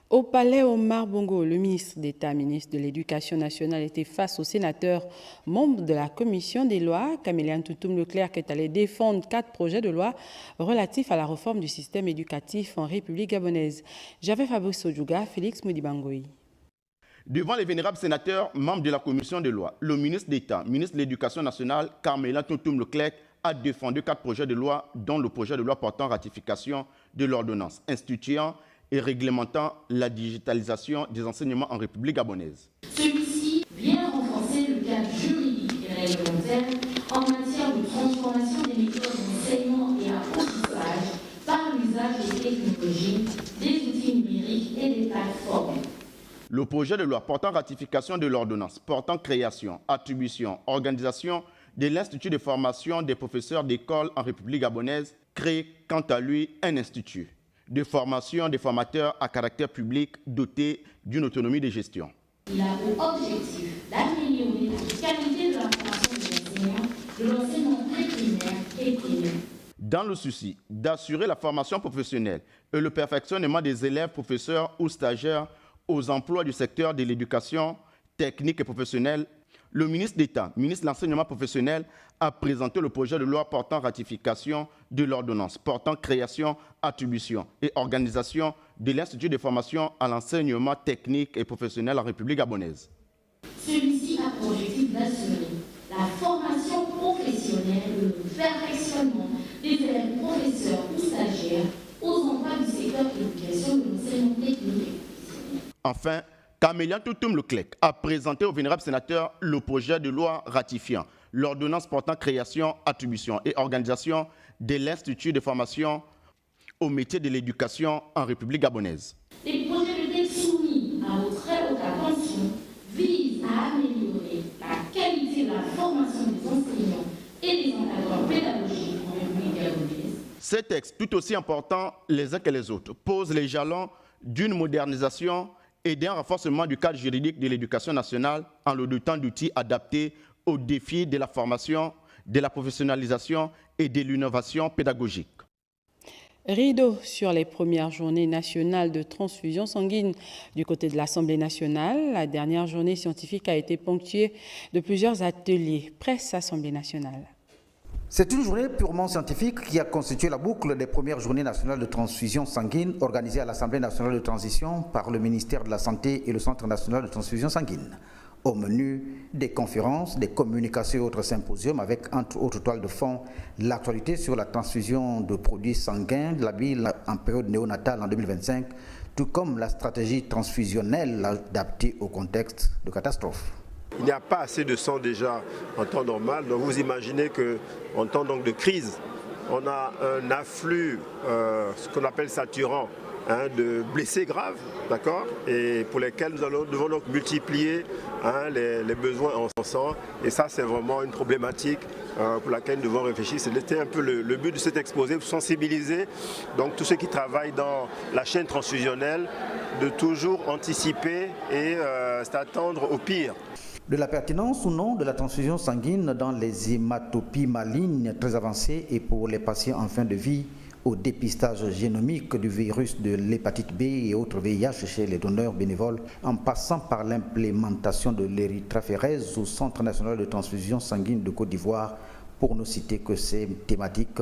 Au palais Omar Bongo, le ministre d'État, ministre de l'Éducation nationale, était face aux sénateurs membres de la commission des lois. Caméléane Toutoum-Leclerc est allé défendre 4 projets de loi relatifs à la réforme du système éducatif en République gabonaise. J'avais Fabrice Odjouga, Félix Moudibangoui. Devant les vénérables sénateurs membres de la commission des lois, le ministre d'État, ministre de l'Éducation nationale, Caméléane Toutoum-Leclerc, a défendu 4 projets de loi, dont le projet de loi portant ratification de l'ordonnance instituant et réglementant la digitalisation des enseignements en République gabonaise. Celui-ci vient renforcer le cadre juridique et réglementaire en matière de transformation des méthodes d'enseignement et apprentissage par l'usage des technologies, des outils numériques et des plateformes. Le projet de loi portant ratification de l'ordonnance portant création, attribution, organisation de l'Institut de formation des professeurs d'école en République gabonaise crée quant à lui un institut de formation des formateurs à caractère public doté d'une autonomie de gestion. Il a pour objectif d'améliorer la qualité de la formation de l'enseignement préprimaire et primaire. Dans le souci d'assurer la formation professionnelle et le perfectionnement des élèves, professeurs ou stagiaires aux emplois du secteur de l'éducation technique et professionnelle, le ministre d'État, ministre de l'Enseignement professionnel, a présenté le projet de loi portant ratification de l'ordonnance, portant création, attribution et organisation de l'Institut de formation à l'enseignement technique et professionnel en République gabonaise. Celui-ci a pour objectif d'assurer la formation professionnelle et le perfectionnement des élèves professeurs ou stagiaires aux emplois du secteur de l'éducation de l'enseignement technique et professionnel. Enfin, Caméléane Toutoum-Leclerc a présenté au vénérable sénateur le projet de loi ratifiant l'ordonnance portant création, attribution et organisation de l'Institut de formation au métier de l'éducation en République gabonaise. Les projets de texte soumis à votre très haute attention visent à améliorer la qualité de la formation des enseignants et des encadreurs pédagogiques en République gabonaise. Ces textes, tout aussi importants les uns que les autres, posent les jalons d'une modernisation et d'un renforcement du cadre juridique de l'éducation nationale en le dotant d'outils adaptés aux défis de la formation, de la professionnalisation et de l'innovation pédagogique. Rideau sur les premières journées nationales de transfusion sanguine du côté de l'Assemblée nationale. La dernière journée scientifique a été ponctuée de plusieurs ateliers presse Assemblée nationale. C'est une journée purement scientifique qui a constitué la boucle des premières journées nationales de transfusion sanguine organisées à l'Assemblée nationale de transition par le ministère de la Santé et le Centre national de transfusion sanguine. Au menu, des conférences, des communications et autres symposiums avec, entre autres toiles de fond, l'actualité sur la transfusion de produits sanguins de la ville en période néonatale en 2025, tout comme la stratégie transfusionnelle adaptée au contexte de catastrophe. Il n'y a pas assez de sang déjà en temps normal, donc vous imaginez qu'en temps donc de crise, on a un afflux, ce qu'on appelle saturant, de blessés graves, d'accord, et pour lesquels nous devons donc multiplier les besoins en sang. Et ça, c'est vraiment une problématique pour laquelle nous devons réfléchir. C'était un peu le but de cet exposé, sensibiliser donc tous ceux qui travaillent dans la chaîne transfusionnelle, de toujours anticiper et s'attendre au pire. De la pertinence ou non de la transfusion sanguine dans les hématopies malignes très avancées et pour les patients en fin de vie, au dépistage génomique du virus de l'hépatite B et autres VIH chez les donneurs bénévoles, en passant par l'implémentation de l'érythrophérèse au Centre national de transfusion sanguine de Côte d'Ivoire, pour ne citer que ces thématiques.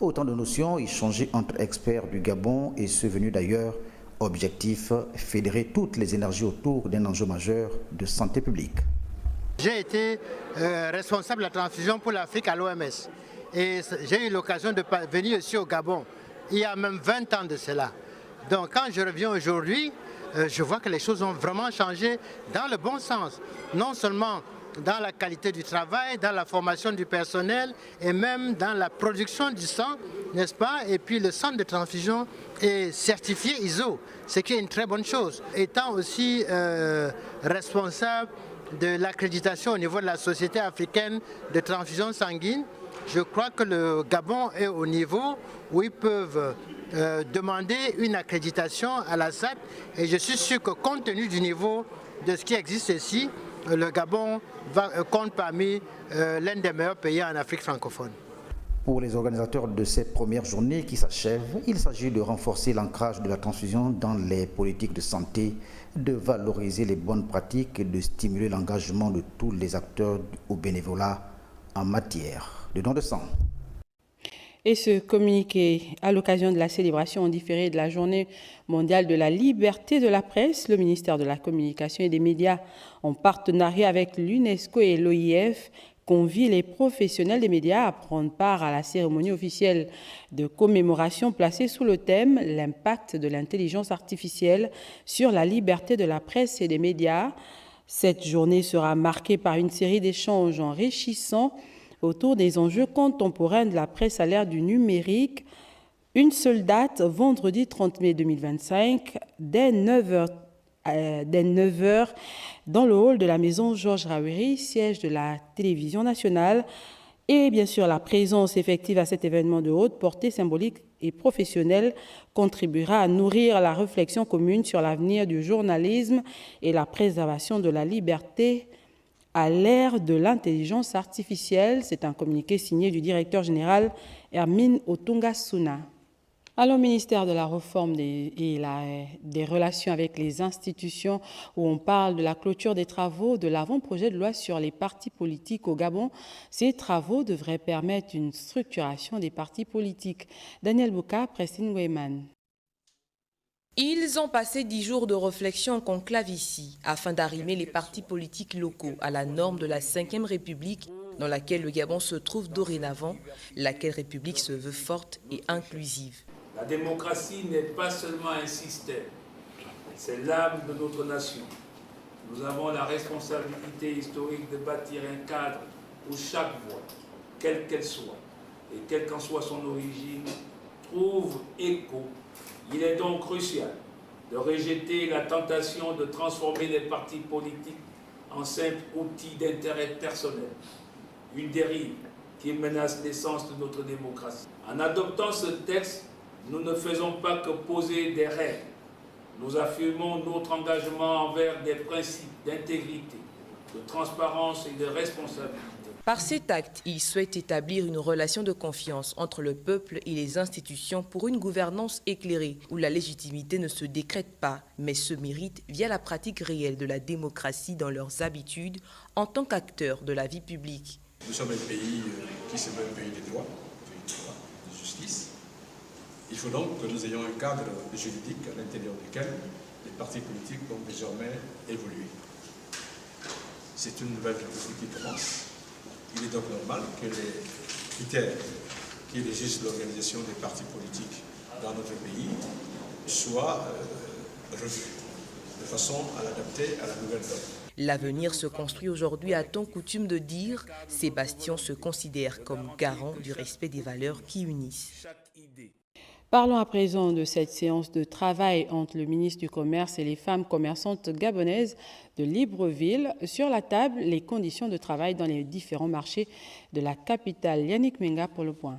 Autant de notions échangées entre experts du Gabon et ceux venus d'ailleurs. Objectif, fédérer toutes les énergies autour d'un enjeu majeur de santé publique. J'ai été responsable de la transfusion pour l'Afrique à l'OMS et j'ai eu l'occasion de venir ici au Gabon il y a même 20 ans de cela. Donc quand je reviens aujourd'hui, je vois que les choses ont vraiment changé dans le bon sens. Non seulement dans la qualité du travail, dans la formation du personnel et même dans la production du sang, n'est-ce pas? Et puis le centre de transfusion est certifié ISO, ce qui est une très bonne chose. Étant aussi responsable de l'accréditation au niveau de la Société africaine de transfusion sanguine, je crois que le Gabon est au niveau où ils peuvent demander une accréditation à la SAT et je suis sûr que compte tenu du niveau de ce qui existe ici, le Gabon compte parmi l'un des meilleurs pays en Afrique francophone. Pour les organisateurs de cette première journée qui s'achève, il s'agit de renforcer l'ancrage de la transfusion dans les politiques de santé, de valoriser les bonnes pratiques et de stimuler l'engagement de tous les acteurs au bénévolat en matière de don de sang. Et ce communiqué à l'occasion de la célébration en différé de la Journée mondiale de la liberté de la presse, le ministère de la Communication et des Médias, en partenariat avec l'UNESCO et l'OIF, convie les professionnels des médias à prendre part à la cérémonie officielle de commémoration placée sous le thème « L'impact de l'intelligence artificielle sur la liberté de la presse et des médias ». Cette journée sera marquée par une série d'échanges enrichissants autour des enjeux contemporains de la presse à l'ère du numérique. Une seule date, vendredi 30 mai 2025, dès 9h, dans le hall de la maison Georges Rawiri, siège de la télévision nationale. Et bien sûr, la présence effective à cet événement de haute portée symbolique et professionnelle contribuera à nourrir la réflexion commune sur l'avenir du journalisme et la préservation de la liberté à l'ère de l'intelligence artificielle. C'est un communiqué signé du directeur général Hermine Otunga-Suna. Alors, au ministère de la Réforme des relations avec les institutions, où on parle de la clôture des travaux de l'avant-projet de loi sur les partis politiques au Gabon, ces travaux devraient permettre une structuration des partis politiques. Daniel Bouka, Prestine Weyman. Ils ont passé 10 jours de réflexion en conclave ici, afin d'arrimer les partis politiques locaux à la norme de la 5e République, dans laquelle le Gabon se trouve dorénavant, laquelle République se veut forte et inclusive. La démocratie n'est pas seulement un système, c'est l'âme de notre nation. Nous avons la responsabilité historique de bâtir un cadre où chaque voix, quelle qu'elle soit, et quelle qu'en soit son origine, trouve écho. Il est donc crucial de rejeter la tentation de transformer les partis politiques en simples outils d'intérêt personnel, une dérive qui menace l'essence de notre démocratie. En adoptant ce texte, nous ne faisons pas que poser des règles. Nous affirmons notre engagement envers des principes d'intégrité, de transparence et de responsabilité. Par cet acte, il souhaite établir une relation de confiance entre le peuple et les institutions pour une gouvernance éclairée, où la légitimité ne se décrète pas, mais se mérite via la pratique réelle de la démocratie dans leurs habitudes en tant qu'acteurs de la vie publique. Nous sommes un pays qui se veut un pays de droit, de justice. Il faut donc que nous ayons un cadre juridique à l'intérieur duquel les partis politiques vont désormais évoluer. C'est une nouvelle république qui commence. Il est donc normal que les critères qui régissent l'organisation des partis politiques dans notre pays soient revus de façon à l'adapter à la nouvelle donne. L'avenir se construit aujourd'hui, a-t-on coutume de dire. Sébastien se considère comme garant du respect des valeurs qui unissent. Parlons à présent de cette séance de travail entre le ministre du Commerce et les femmes commerçantes gabonaises de Libreville. Sur la table, les conditions de travail dans les différents marchés de la capitale. Yannick Menga pour le point.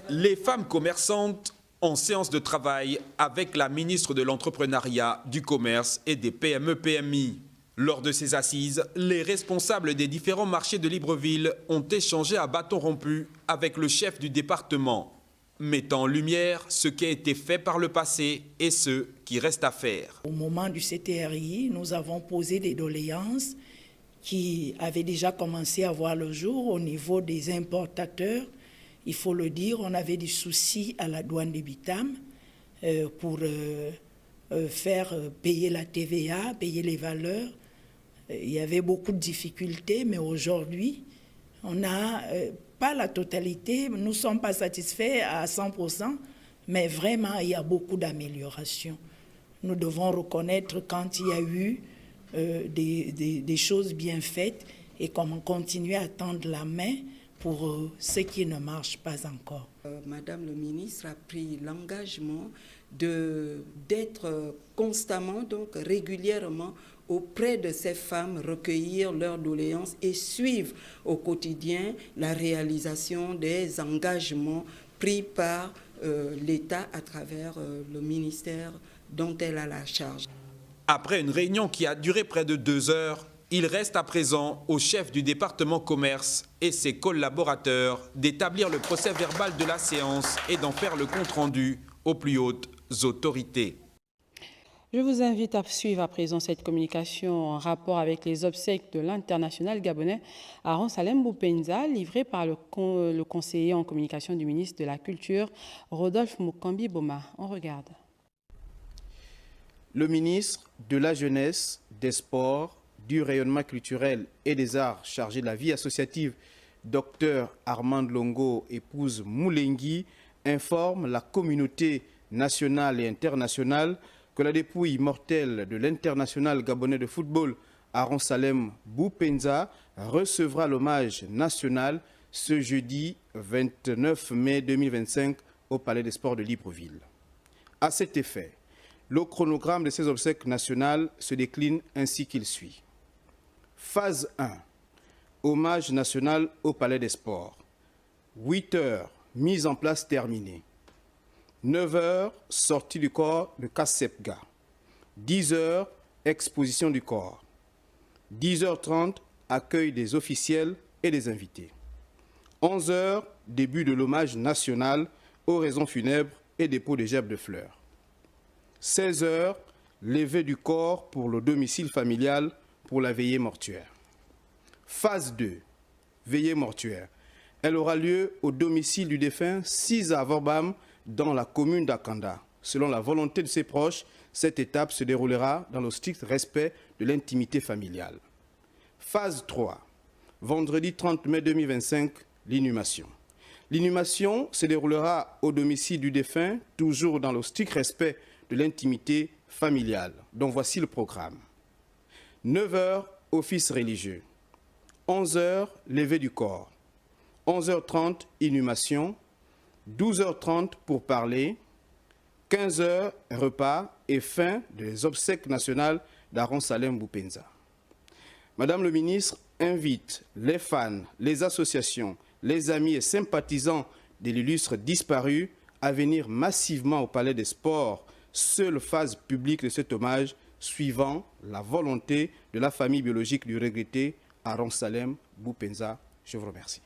Les femmes commerçantes en séance de travail avec la ministre de l'Entrepreneuriat, du Commerce et des PME-PMI. Lors de ces assises, les responsables des différents marchés de Libreville ont échangé à bâton rompu avec le chef du département, mettant en lumière ce qui a été fait par le passé et ce qui reste à faire. Au moment du CTRI, nous avons posé des doléances qui avaient déjà commencé à voir le jour au niveau des importateurs. Il faut le dire, on avait des soucis à la douane des Bitam pour faire payer la TVA, payer les valeurs. Il y avait beaucoup de difficultés, mais aujourd'hui, on n'a pas la totalité. Nous ne sommes pas satisfaits à 100%, mais vraiment, il y a beaucoup d'améliorations. Nous devons reconnaître quand il y a eu des choses bien faites et qu'on continue à tendre la main pour ce qui ne marche pas encore. Madame le ministre a pris l'engagement d'être constamment, donc régulièrement, auprès de ces femmes, recueillir leurs doléances et suivre au quotidien la réalisation des engagements pris par l'État à travers le ministère dont elle a la charge. Après une réunion qui a duré près de 2 heures, Il reste à présent au chef du département commerce et ses collaborateurs d'établir le procès verbal de la séance et d'en faire le compte-rendu aux plus hautes autorités. Je vous invite à suivre à présent cette communication en rapport avec les obsèques de l'international gabonais Aaron Salem Boupenza, livré par le conseiller en communication du ministre de la Culture, Rodolphe Mukambi Boma. On regarde. Le ministre de la Jeunesse, des Sports, du rayonnement culturel et des arts chargé de la vie associative, Dr Armand Longo, épouse Moulengi, informe la communauté nationale et internationale que la dépouille mortelle de l'international gabonais de football Aaron Salem Boupenza recevra l'hommage national ce jeudi 29 mai 2025 au Palais des Sports de Libreville. À cet effet, le chronogramme de ces obsèques nationales se décline ainsi qu'il suit. Phase 1. Hommage national au Palais des Sports. 8 heures, mise en place terminée. 9 heures, sortie du corps de Kassepga. 10 heures, exposition du corps. 10h30, accueil des officiels et des invités. 11 heures, début de l'hommage national, oraison funèbre et dépôt de gerbes de fleurs. 16 heures, levée du corps pour le domicile familial pour la veillée mortuaire. Phase 2, veillée mortuaire. Elle aura lieu au domicile du défunt 6 à Vorbam, dans la commune d'Akanda. Selon la volonté de ses proches, cette étape se déroulera dans le strict respect de l'intimité familiale. Phase 3, vendredi 30 mai 2025, l'inhumation. L'inhumation se déroulera au domicile du défunt, toujours dans le strict respect de l'intimité familiale. Donc voici le programme. 9 heures, office religieux. 11 heures, levée du corps. 11h30, inhumation. 12h30 pour parler, 15h repas et fin des obsèques nationales d'Aaron Salem Boupenza. Madame le ministre invite les fans, les associations, les amis et sympathisants de l'illustre disparu à venir massivement au Palais des Sports, seule phase publique de cet hommage suivant la volonté de la famille biologique du regretté Aaron Salem Boupenza. Je vous remercie.